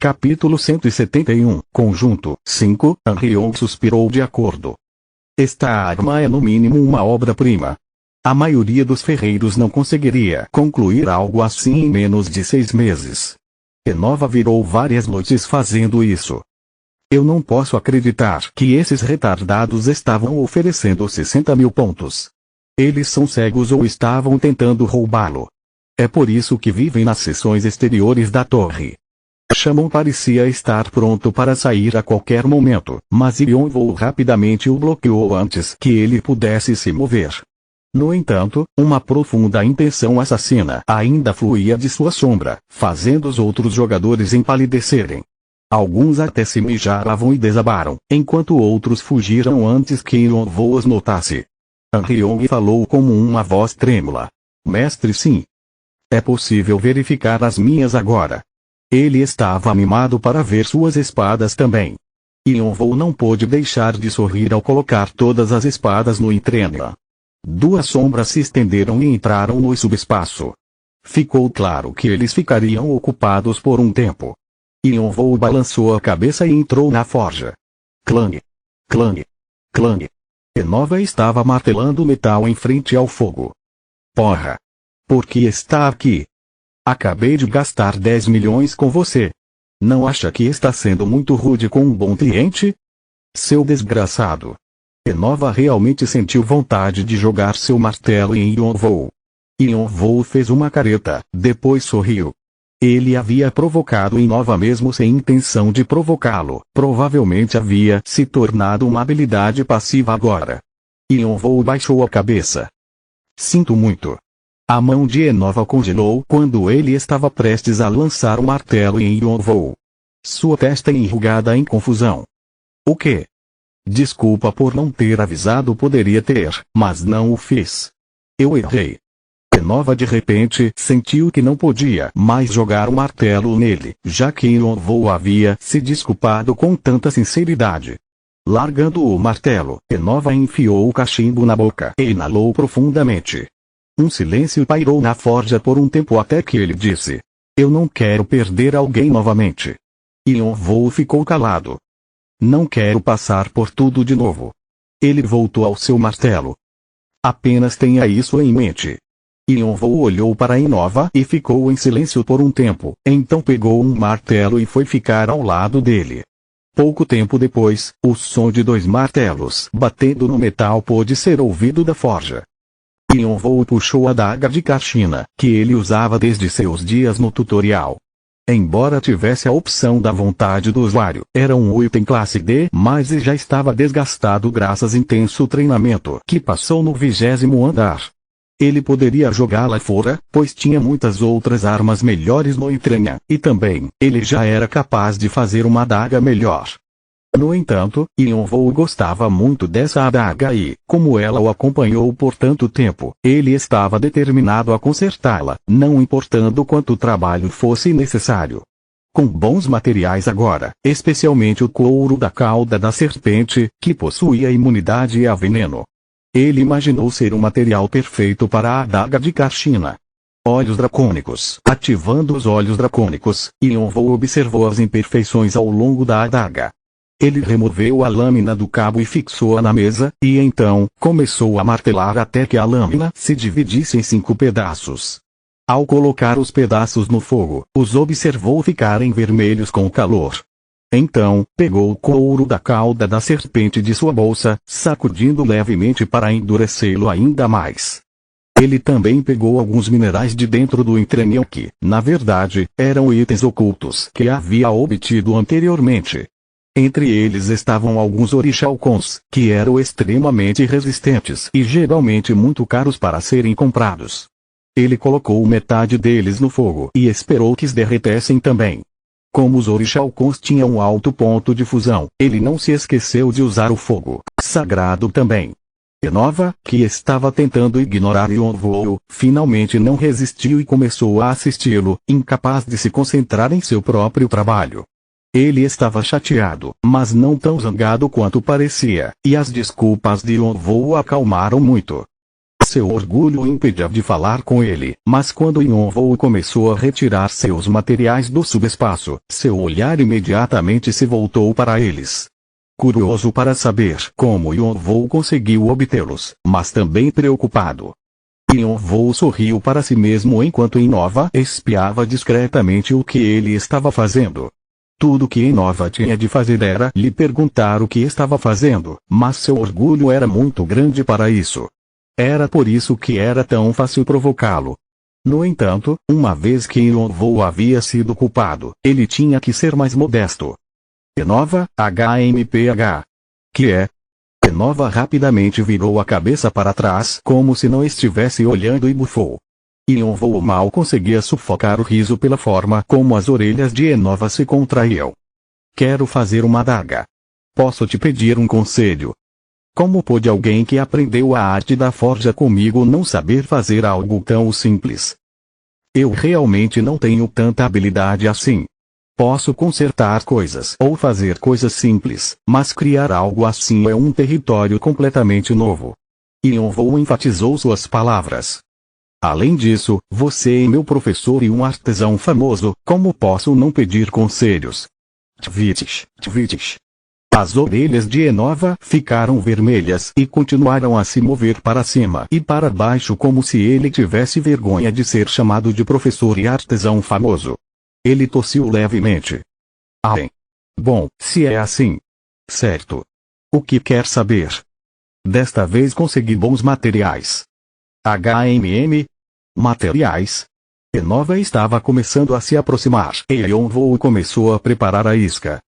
Capítulo 171, Conjunto 5. Anrion suspirou de acordo. Esta arma é no mínimo uma obra-prima. A maioria dos ferreiros não conseguiria concluir algo assim em menos de 6 meses. Enova virou várias noites fazendo isso. Eu não posso acreditar que esses retardados estavam oferecendo 60 mil pontos. Eles são cegos ou estavam tentando roubá-lo. É por isso que vivem nas seções exteriores da torre. Chamon parecia estar pronto para sair a qualquer momento, mas Yonvou rapidamente o bloqueou antes que ele pudesse se mover. No entanto, uma profunda intenção assassina ainda fluía de sua sombra, fazendo os outros jogadores empalidecerem. Alguns até se mijaram e desabaram, enquanto outros fugiram antes que Yonvou os notasse. Anriong falou como uma voz trêmula. Mestre, sim. É possível verificar as minhas agora. Ele estava animado para ver suas espadas também. Yonvou não pôde deixar de sorrir ao colocar todas as espadas no Intrenia. Duas sombras se estenderam e entraram no subespaço. Ficou claro que eles ficariam ocupados por um tempo. Yonvou balançou a cabeça e entrou na forja. Clang! Clang! Clang! Enova estava martelando o metal em frente ao fogo. Porra! Por que está aqui? Acabei de gastar 10 milhões com você. Não acha que está sendo muito rude com um bom cliente? Seu desgraçado. Enova realmente sentiu vontade de jogar seu martelo em Yonvou. Yonvou fez uma careta, depois sorriu. Ele havia provocado Enova mesmo sem intenção de provocá-lo. Provavelmente havia se tornado uma habilidade passiva agora. Yonvou baixou a cabeça. Sinto muito. A mão de Enova congelou quando ele estava prestes a lançar o martelo em Yonvou. Sua testa enrugada em confusão. O quê? Desculpa por não ter avisado, poderia ter, mas não o fiz. Eu errei. Enova de repente sentiu que não podia mais jogar o martelo nele, já que Yonvou havia se desculpado com tanta sinceridade. Largando o martelo, Enova enfiou o cachimbo na boca e inalou profundamente. Um silêncio pairou na forja por um tempo até que ele disse: Eu não quero perder alguém novamente. Yonvou ficou calado. Não quero passar por tudo de novo. Ele voltou ao seu martelo. Apenas tenha isso em mente. Yonvou olhou para Enova e ficou em silêncio por um tempo, então pegou um martelo e foi ficar ao lado dele. Pouco tempo depois, o som de 2 martelos batendo no metal pôde ser ouvido da forja. Yonvou puxou a adaga de Kashina, que ele usava desde seus dias no tutorial. Embora tivesse a opção da vontade do usuário, era um item classe D, mas já estava desgastado graças ao intenso treinamento que passou no 20º andar. Ele poderia jogá-la fora, pois tinha muitas outras armas melhores no Intrenia, e também, ele já era capaz de fazer uma adaga melhor. No entanto, Yonvou gostava muito dessa adaga e, como ela o acompanhou por tanto tempo, ele estava determinado a consertá-la, não importando quanto trabalho fosse necessário. Com bons materiais agora, especialmente o couro da cauda da serpente, que possuía imunidade a veneno. Ele imaginou ser um material perfeito para a adaga de Kashina. Olhos dracônicos. Ativando os olhos dracônicos, Yonvou observou as imperfeições ao longo da adaga. Ele removeu a lâmina do cabo e fixou-a na mesa, e então, começou a martelar até que a lâmina se dividisse em 5 pedaços. Ao colocar os pedaços no fogo, os observou ficarem vermelhos com o calor. Então, pegou o couro da cauda da serpente de sua bolsa, sacudindo levemente para endurecê-lo ainda mais. Ele também pegou alguns minerais de dentro do Intrenia que, na verdade, eram itens ocultos que havia obtido anteriormente. Entre eles estavam alguns orixalcons, que eram extremamente resistentes e geralmente muito caros para serem comprados. Ele colocou metade deles no fogo e esperou que se derretessem também. Como os orixalcons tinham um alto ponto de fusão, ele não se esqueceu de usar o fogo sagrado também. Enova, que estava tentando ignorar Yonvou, finalmente não resistiu e começou a assisti-lo, incapaz de se concentrar em seu próprio trabalho. Ele estava chateado, mas não tão zangado quanto parecia, e as desculpas de Yonvou o acalmaram muito. Seu orgulho o impedia de falar com ele, mas quando Yonvou começou a retirar seus materiais do subespaço, seu olhar imediatamente se voltou para eles. Curioso para saber como Yonvou conseguiu obtê-los, mas também preocupado. Yonvou sorriu para si mesmo enquanto Innova espiava discretamente o que ele estava fazendo. Tudo que Innova tinha de fazer era lhe perguntar o que estava fazendo, mas seu orgulho era muito grande para isso. Era por isso que era tão fácil provocá-lo. No entanto, uma vez que Yonvou havia sido culpado, ele tinha que ser mais modesto. Innova, HMPH. Que é? Innova rapidamente virou a cabeça para trás como se não estivesse olhando e bufou. Yonvou mal conseguia sufocar o riso pela forma como as orelhas de Innova se contraíam. Quero fazer uma adaga. Posso te pedir um conselho? Como pode alguém que aprendeu a arte da forja comigo não saber fazer algo tão simples? Eu realmente não tenho tanta habilidade assim. Posso consertar coisas ou fazer coisas simples, mas criar algo assim é um território completamente novo. Yonvou enfatizou suas palavras. Além disso, você é meu professor e um artesão famoso, como posso não pedir conselhos? Tvitish, tvitish. As orelhas de Innova ficaram vermelhas e continuaram a se mover para cima e para baixo como se ele tivesse vergonha de ser chamado de professor e artesão famoso. Ele tossiu levemente. Bem. Bom, se é assim. Certo. O que quer saber? Desta vez consegui bons materiais. Materiais? Innova estava começando a se aproximar e Yonvou começou a preparar a isca.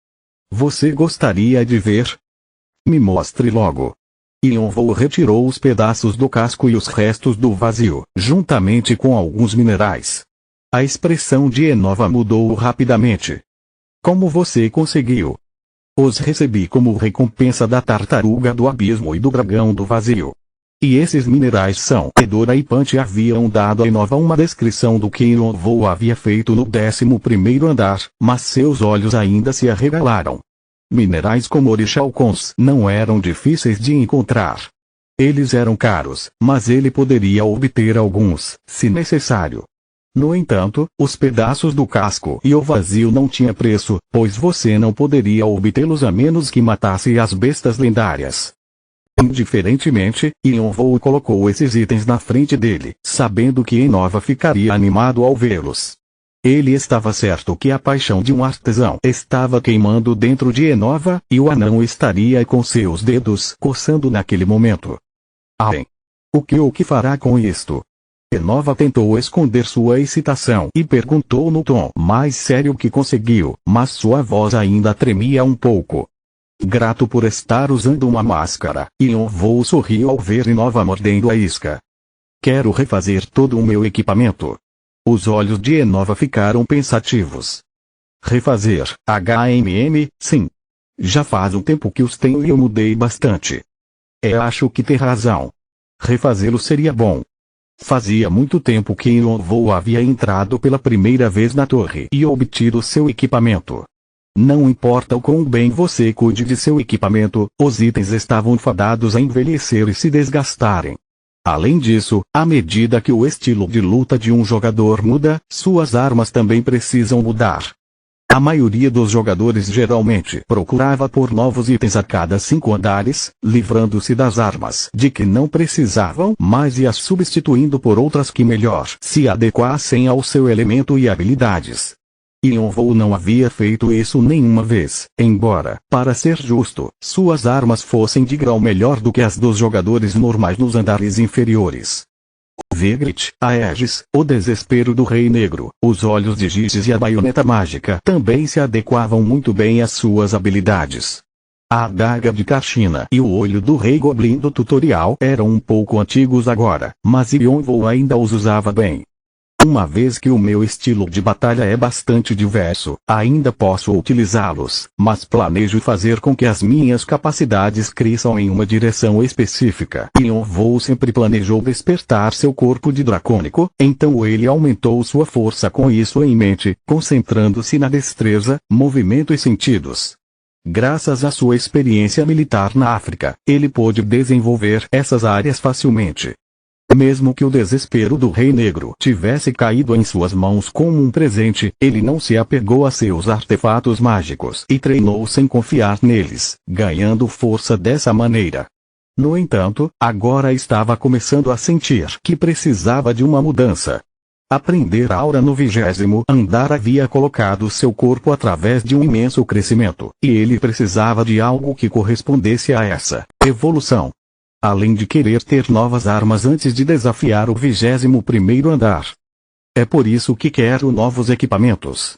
Você gostaria de ver? Me mostre logo. Yonvou retirou os pedaços do casco e os restos do vazio, juntamente com alguns minerais. A expressão de Innova mudou rapidamente. Como você conseguiu? Os recebi como recompensa da tartaruga do abismo e do dragão do vazio. E esses minerais são. Edora e Punch haviam dado a Innova uma descrição do que Yonvou havia feito no 11º andar, mas seus olhos ainda se arregalaram. Minerais como orichalcons não eram difíceis de encontrar. Eles eram caros, mas ele poderia obter alguns, se necessário. No entanto, os pedaços do casco e o vazio não tinham preço, pois você não poderia obtê-los a menos que matasse as bestas lendárias. Indiferentemente, Yonvou colocou esses itens na frente dele, sabendo que Innova ficaria animado ao vê-los. Ele estava certo que a paixão de um artesão estava queimando dentro de Innova, e o anão estaria com seus dedos coçando naquele momento. Bem. O que fará com isto? Innova tentou esconder sua excitação e perguntou no tom mais sério que conseguiu, mas sua voz ainda tremia um pouco. Grato por estar usando uma máscara, Yonvou sorriu ao ver Innova mordendo a isca. Quero refazer todo o meu equipamento. Os olhos de Innova ficaram pensativos. Refazer, sim. Já faz um tempo que os tenho e eu mudei bastante. Acho que tem razão. Refazê-lo seria bom. Fazia muito tempo que Yonvou havia entrado pela primeira vez na torre e obtido seu equipamento. Não importa o quão bem você cuide de seu equipamento, os itens estavam fadados a envelhecer e se desgastarem. Além disso, à medida que o estilo de luta de um jogador muda, suas armas também precisam mudar. A maioria dos jogadores geralmente procurava por novos itens a cada 5 andares, livrando-se das armas de que não precisavam mais e as substituindo por outras que melhor se adequassem ao seu elemento e habilidades. Yonvou não havia feito isso nenhuma vez, embora, para ser justo, suas armas fossem de grau melhor do que as dos jogadores normais nos andares inferiores. Vigrit, Aegis, o desespero do Rei Negro, os olhos de Giges e a baioneta mágica também se adequavam muito bem às suas habilidades. A adaga de Karshina e o olho do Rei Goblin do tutorial eram um pouco antigos agora, mas Yonvou ainda os usava bem. Uma vez que o meu estilo de batalha é bastante diverso, ainda posso utilizá-los, mas planejo fazer com que as minhas capacidades cresçam em uma direção específica. Yonvou sempre planejou despertar seu corpo de dracônico, então ele aumentou sua força com isso em mente, concentrando-se na destreza, movimento e sentidos. Graças à sua experiência militar na África, ele pôde desenvolver essas áreas facilmente. Mesmo que o desespero do Rei Negro tivesse caído em suas mãos como um presente, ele não se apegou a seus artefatos mágicos e treinou sem confiar neles, ganhando força dessa maneira. No entanto, agora estava começando a sentir que precisava de uma mudança. Aprender Aura no 20º andar havia colocado seu corpo através de um imenso crescimento, e ele precisava de algo que correspondesse a essa evolução. Além de querer ter novas armas antes de desafiar o 21º andar. É por isso que quero novos equipamentos.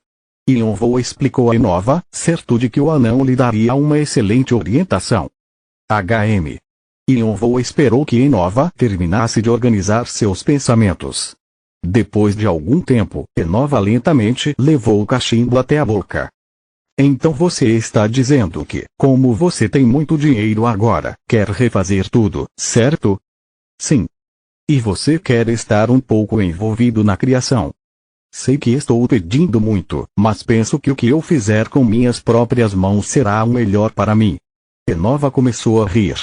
Yonvou explicou a Enova, certo de que o anão lhe daria uma excelente orientação. HM. Yonvou esperou que Enova terminasse de organizar seus pensamentos. Depois de algum tempo, Enova lentamente levou o cachimbo até a boca. Então você está dizendo que, como você tem muito dinheiro agora, quer refazer tudo, certo? Sim. E você quer estar um pouco envolvido na criação. Sei que estou pedindo muito, mas penso que o que eu fizer com minhas próprias mãos será o melhor para mim. Enova começou a rir.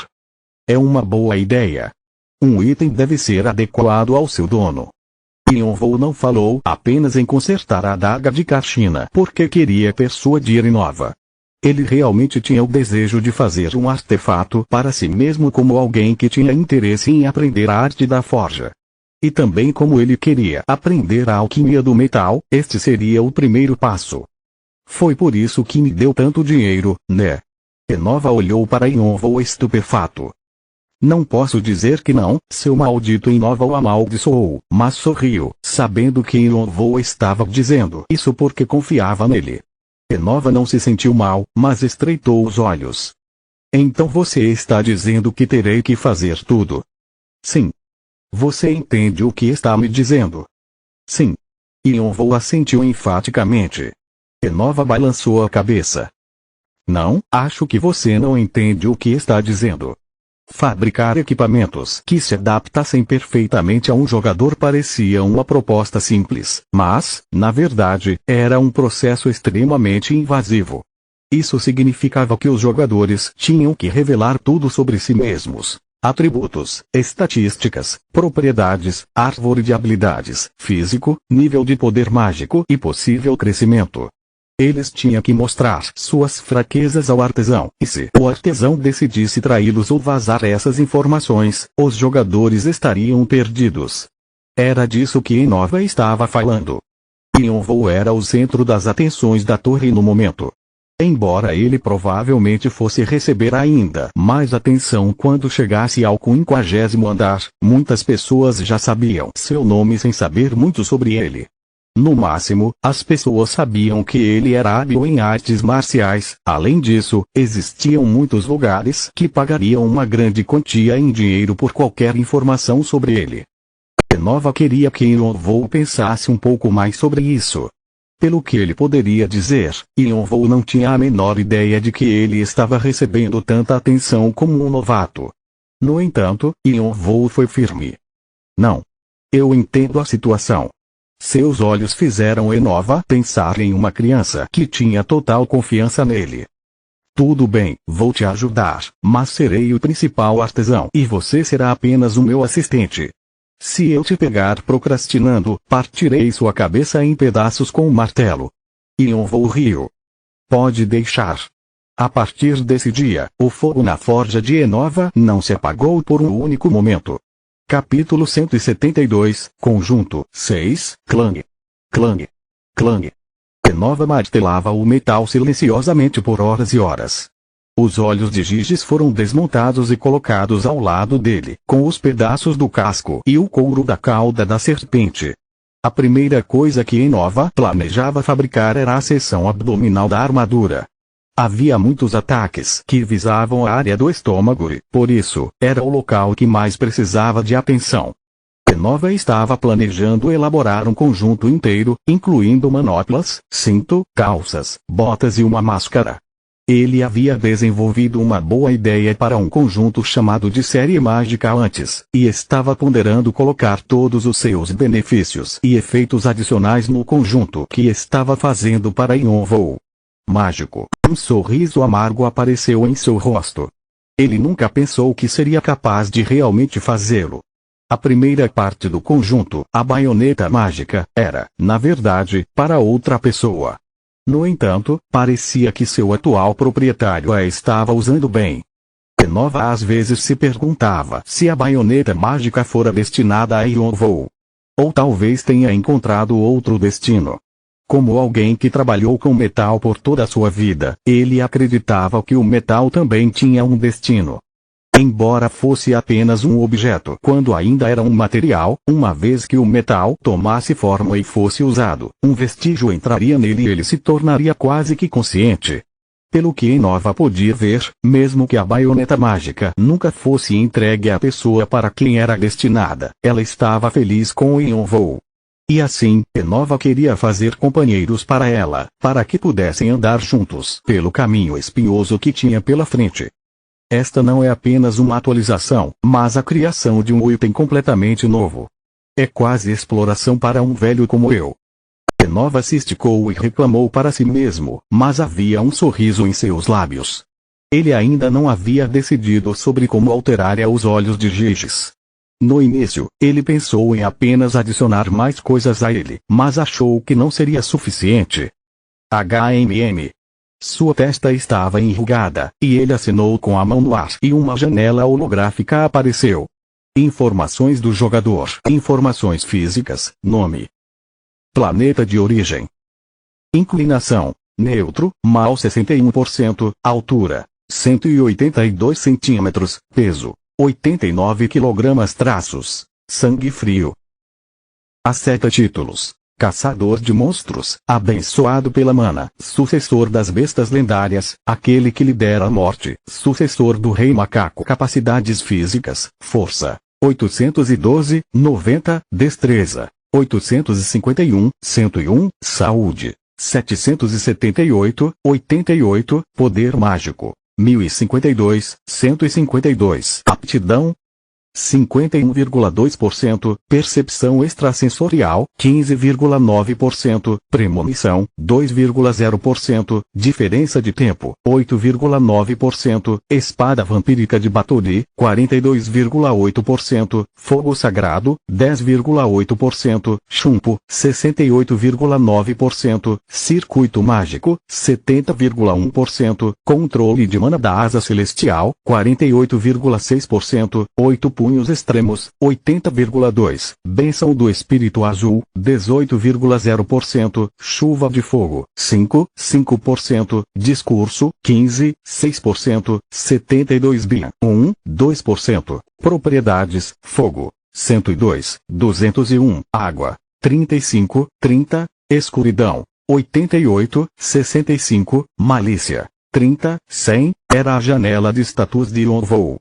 É uma boa ideia. Um item deve ser adequado ao seu dono. Yonvou não falou apenas em consertar a adaga de Kachina porque queria persuadir Enova. Ele realmente tinha o desejo de fazer um artefato para si mesmo como alguém que tinha interesse em aprender a arte da forja. E também como ele queria aprender a alquimia do metal, este seria o primeiro passo. Foi por isso que me deu tanto dinheiro, né? Enova olhou para Yonvou estupefato. Não posso dizer que não, seu maldito Enova o amaldiçoou, mas sorriu, sabendo que Yonvou estava dizendo isso porque confiava nele. Enova não se sentiu mal, mas estreitou os olhos. Então você está dizendo que terei que fazer tudo? Sim. Você entende o que está me dizendo? Sim. Yonvou assentiu enfaticamente. Enova balançou a cabeça. Não, acho que você não entende o que está dizendo. Fabricar equipamentos que se adaptassem perfeitamente a um jogador parecia uma proposta simples, mas, na verdade, era um processo extremamente invasivo. Isso significava que os jogadores tinham que revelar tudo sobre si mesmos: atributos, estatísticas, propriedades, árvore de habilidades, físico, nível de poder mágico e possível crescimento. Eles tinham que mostrar suas fraquezas ao artesão, e se o artesão decidisse traí-los ou vazar essas informações, os jogadores estariam perdidos. Era disso que Enova estava falando. Yonvou era o centro das atenções da torre no momento. Embora ele provavelmente fosse receber ainda mais atenção quando chegasse ao 50º andar, muitas pessoas já sabiam seu nome sem saber muito sobre ele. No máximo, as pessoas sabiam que ele era hábil em artes marciais. Além disso, existiam muitos lugares que pagariam uma grande quantia em dinheiro por qualquer informação sobre ele. Enova queria que Yonvou pensasse um pouco mais sobre isso. Pelo que ele poderia dizer, Yonvou não tinha a menor ideia de que ele estava recebendo tanta atenção como um novato. No entanto, Yonvou foi firme. Não. Eu entendo a situação. Seus olhos fizeram Enova pensar em uma criança que tinha total confiança nele. Tudo bem, vou te ajudar, mas serei o principal artesão e você será apenas o meu assistente. Se eu te pegar procrastinando, partirei sua cabeça em pedaços com um martelo. Yonvou riu. Pode deixar. A partir desse dia, o fogo na forja de Enova não se apagou por um único momento. Capítulo 172, Conjunto 6, Clang. Clang. Clang. Enova martelava o metal silenciosamente por horas e horas. Os olhos de Giges foram desmontados e colocados ao lado dele, com os pedaços do casco e o couro da cauda da serpente. A primeira coisa que Enova planejava fabricar era a seção abdominal da armadura. Havia muitos ataques que visavam a área do estômago e, por isso, era o local que mais precisava de atenção. Enova estava planejando elaborar um conjunto inteiro, incluindo manoplas, cinto, calças, botas e uma máscara. Ele havia desenvolvido uma boa ideia para um conjunto chamado de série mágica antes, e estava ponderando colocar todos os seus benefícios e efeitos adicionais no conjunto que estava fazendo para Yonvou. Mágico. Um sorriso amargo apareceu em seu rosto. Ele nunca pensou que seria capaz de realmente fazê-lo. A primeira parte do conjunto, a baioneta mágica, era, na verdade, para outra pessoa. No entanto, parecia que seu atual proprietário a estava usando bem. Nova às vezes se perguntava se a baioneta mágica fora destinada a Yonvou. Ou talvez tenha encontrado outro destino. Como alguém que trabalhou com metal por toda a sua vida, ele acreditava que o metal também tinha um destino. Embora fosse apenas um objeto quando ainda era um material, uma vez que o metal tomasse forma e fosse usado, um vestígio entraria nele e ele se tornaria quase que consciente. Pelo que Nova podia ver, mesmo que a baioneta mágica nunca fosse entregue à pessoa para quem era destinada, ela estava feliz com o Yonvou. E assim, Nova queria fazer companheiros para ela, para que pudessem andar juntos pelo caminho espinhoso que tinha pela frente. Esta não é apenas uma atualização, mas a criação de um item completamente novo. É quase exploração para um velho como eu. Nova se esticou e reclamou para si mesmo, mas havia um sorriso em seus lábios. Ele ainda não havia decidido sobre como alterar os olhos de Giges. No início, ele pensou em apenas adicionar mais coisas a ele, mas achou que não seria suficiente. HMM. Sua testa estava enrugada, e ele assinou com a mão no ar e uma janela holográfica apareceu. Informações do jogador. Informações físicas, nome. Planeta de origem. Inclinação, neutro, mal 61%, altura, 182 centímetros, peso, 89 kg traços, sangue frio. Aceta títulos. Caçador de monstros, abençoado pela mana, sucessor das bestas lendárias, aquele que lidera a morte, sucessor do rei macaco. Capacidades físicas, força, 812, 90, destreza, 851, 101, saúde, 778, 88, poder mágico, 1052, 152, aptidão, 51,2%, percepção extrasensorial, 15,9%, premonição, 2,0%, diferença de tempo, 8,9%, espada vampírica de Bathory, 42,8%, fogo sagrado, 10,8%, chumbo, 68,9%, circuito mágico, 70,1%, controle de mana da asa celestial, 48,6%, 8 punhos extremos, 80,2%, bênção do espírito azul, 18,0%, chuva de fogo, 5%, discurso, 6%, 72 bin, 2%, propriedades, fogo, 102, 201, água, 35, 30, escuridão, 88, 65, malícia, 30, 100, era a janela de status de Yonvou.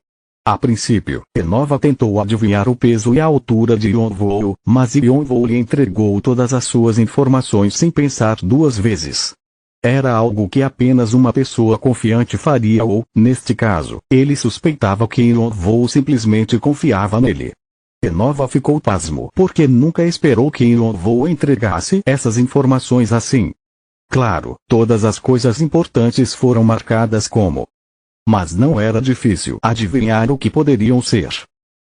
A princípio, Nova tentou adivinhar o peso e a altura de Yonvou, mas Yonvou lhe entregou todas as suas informações sem pensar duas vezes. Era algo que apenas uma pessoa confiante faria ou, neste caso, ele suspeitava que Yonvou simplesmente confiava nele. Nova ficou pasmo porque nunca esperou que Yonvou entregasse essas informações assim. Claro, todas as coisas importantes foram marcadas como. Mas não era difícil adivinhar o que poderiam ser.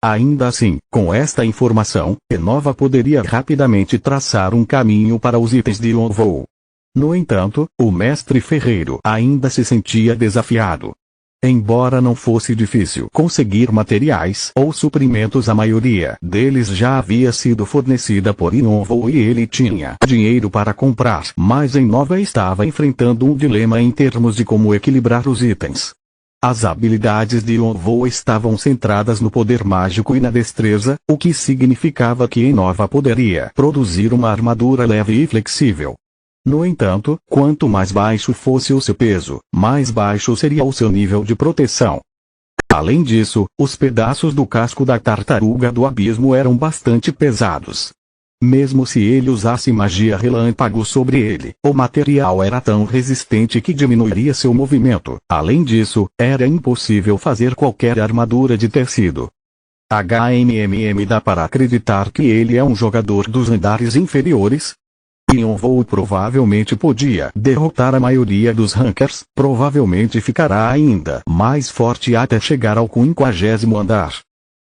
Ainda assim, com esta informação, Nova poderia rapidamente traçar um caminho para os itens de Yonvou. No entanto, o mestre ferreiro ainda se sentia desafiado. Embora não fosse difícil conseguir materiais ou suprimentos, a maioria deles já havia sido fornecida por Yonvou e ele tinha dinheiro para comprar. Mas Nova estava enfrentando um dilema em termos de como equilibrar os itens. As habilidades de Yonvou estavam centradas no poder mágico e na destreza, o que significava que Nova poderia produzir uma armadura leve e flexível. No entanto, quanto mais baixo fosse o seu peso, mais baixo seria o seu nível de proteção. Além disso, os pedaços do casco da tartaruga do abismo eram bastante pesados. Mesmo se ele usasse magia relâmpago sobre ele, o material era tão resistente que diminuiria seu movimento. Além disso, era impossível fazer qualquer armadura de tecido. Dá para acreditar que ele é um jogador dos andares inferiores? Yonvou provavelmente podia derrotar a maioria dos rankers, provavelmente ficará ainda mais forte até chegar ao 50º andar.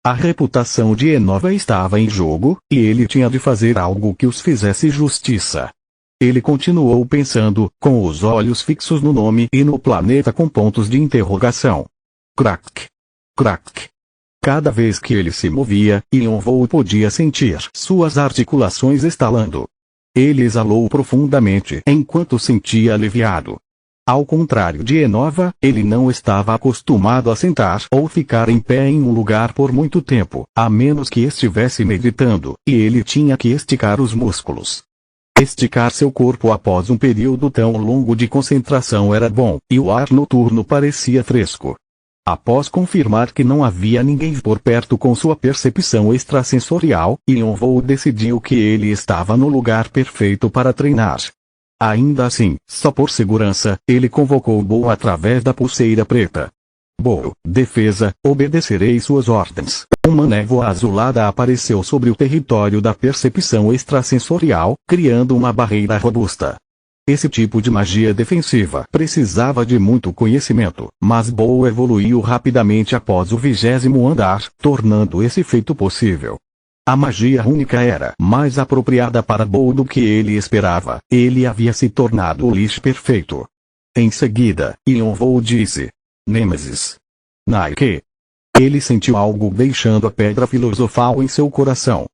A reputação de Enova estava em jogo, e ele tinha de fazer algo que os fizesse justiça. Ele continuou pensando, com os olhos fixos no nome e no planeta com pontos de interrogação. Crack! Crack! Cada vez que ele se movia, Yonvou podia sentir suas articulações estalando. Ele exalou profundamente enquanto sentia aliviado. Ao contrário de Enova, ele não estava acostumado a sentar ou ficar em pé em um lugar por muito tempo, a menos que estivesse meditando, e ele tinha que esticar os músculos. Esticar seu corpo após um período tão longo de concentração era bom, e o ar noturno parecia fresco. Após confirmar que não havia ninguém por perto com sua percepção extrasensorial, Yonvou decidiu que ele estava no lugar perfeito para treinar. Ainda assim, só por segurança, ele convocou Bo através da pulseira preta. Bo, defesa, obedecerei suas ordens. Uma névoa azulada apareceu sobre o território da percepção extrasensorial, criando uma barreira robusta. Esse tipo de magia defensiva precisava de muito conhecimento, mas Bo evoluiu rapidamente após o 20º andar, tornando esse feito possível. A magia única era mais apropriada para Bo do que ele esperava. Ele havia se tornado o Lich perfeito. Em seguida, Yonvou disse: Nêmesis. Nike. Ele sentiu algo deixando a pedra filosofal em seu coração.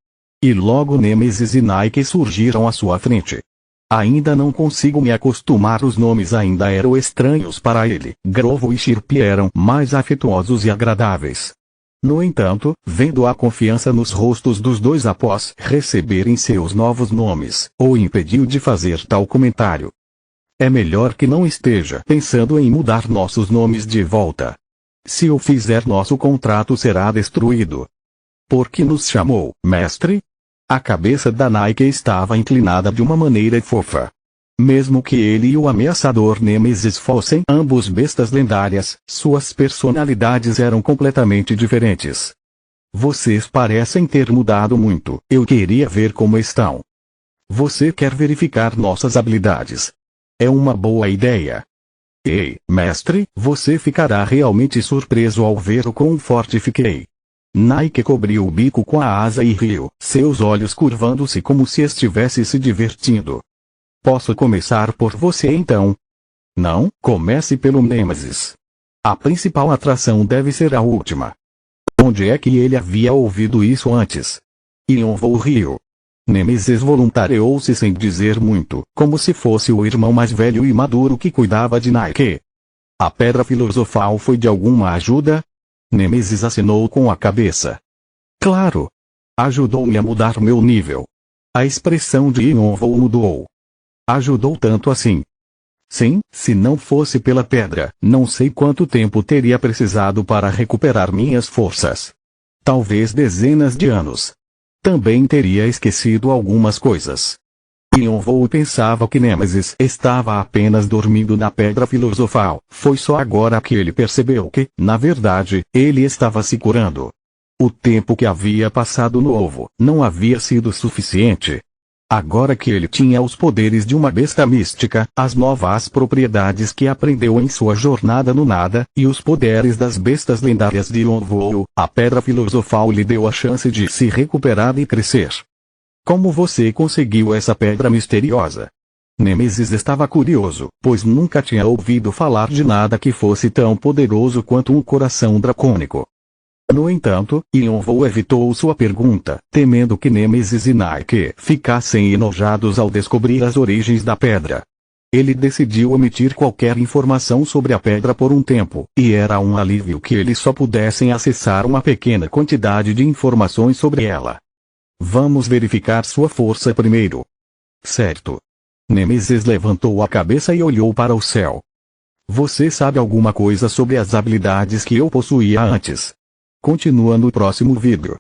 E logo Nêmesis e Nike surgiram à sua frente. Ainda não consigo me acostumar, os nomes ainda eram estranhos para ele. Grovo e Chirp eram mais afetuosos e agradáveis. No entanto, vendo a confiança nos rostos dos dois após receberem seus novos nomes, o impediu de fazer tal comentário. É melhor que não esteja pensando em mudar nossos nomes de volta. Se o fizer, nosso contrato será destruído. Por que nos chamou, mestre? A cabeça da Nike estava inclinada de uma maneira fofa. Mesmo que ele e o ameaçador Nêmesis fossem ambos bestas lendárias, suas personalidades eram completamente diferentes. Vocês parecem ter mudado muito, eu queria ver como estão. Você quer verificar nossas habilidades? É uma boa ideia. Ei, mestre, você ficará realmente surpreso ao ver o quão forte fiquei. Nike cobriu o bico com a asa e riu, seus olhos curvando-se como se estivesse se divertindo. Posso começar por você então? Não, comece pelo Nêmesis. A principal atração deve ser a última. Onde é que ele havia ouvido isso antes? Yonvou riu. Nêmesis voluntariou-se sem dizer muito, como se fosse o irmão mais velho e maduro que cuidava de Nike. A pedra filosofal foi de alguma ajuda? Nêmesis acenou com a cabeça. Claro. Ajudou-me a mudar meu nível. A expressão de Yonvou mudou. Ajudou tanto assim? Sim, se não fosse pela pedra, não sei quanto tempo teria precisado para recuperar minhas forças. Talvez dezenas de anos. Também teria esquecido algumas coisas. Yonvou pensava que Nêmesis estava apenas dormindo na pedra filosofal. Foi só agora que ele percebeu que, na verdade, ele estava se curando. O tempo que havia passado no ovo não havia sido suficiente. Agora que ele tinha os poderes de uma besta mística, as novas propriedades que aprendeu em sua jornada no nada, e os poderes das bestas lendárias de Yonvou, a pedra filosofal lhe deu a chance de se recuperar e crescer. Como você conseguiu essa pedra misteriosa? Nêmesis estava curioso, pois nunca tinha ouvido falar de nada que fosse tão poderoso quanto um coração dracônico. No entanto, Yonvou evitou sua pergunta, temendo que Nêmesis e Nike ficassem enojados ao descobrir as origens da pedra. Ele decidiu omitir qualquer informação sobre a pedra por um tempo, e era um alívio que eles só pudessem acessar uma pequena quantidade de informações sobre ela. Vamos verificar sua força primeiro. Certo. Nêmesis levantou a cabeça e olhou para o céu. Você sabe alguma coisa sobre as habilidades que eu possuía antes? Continua no próximo vídeo.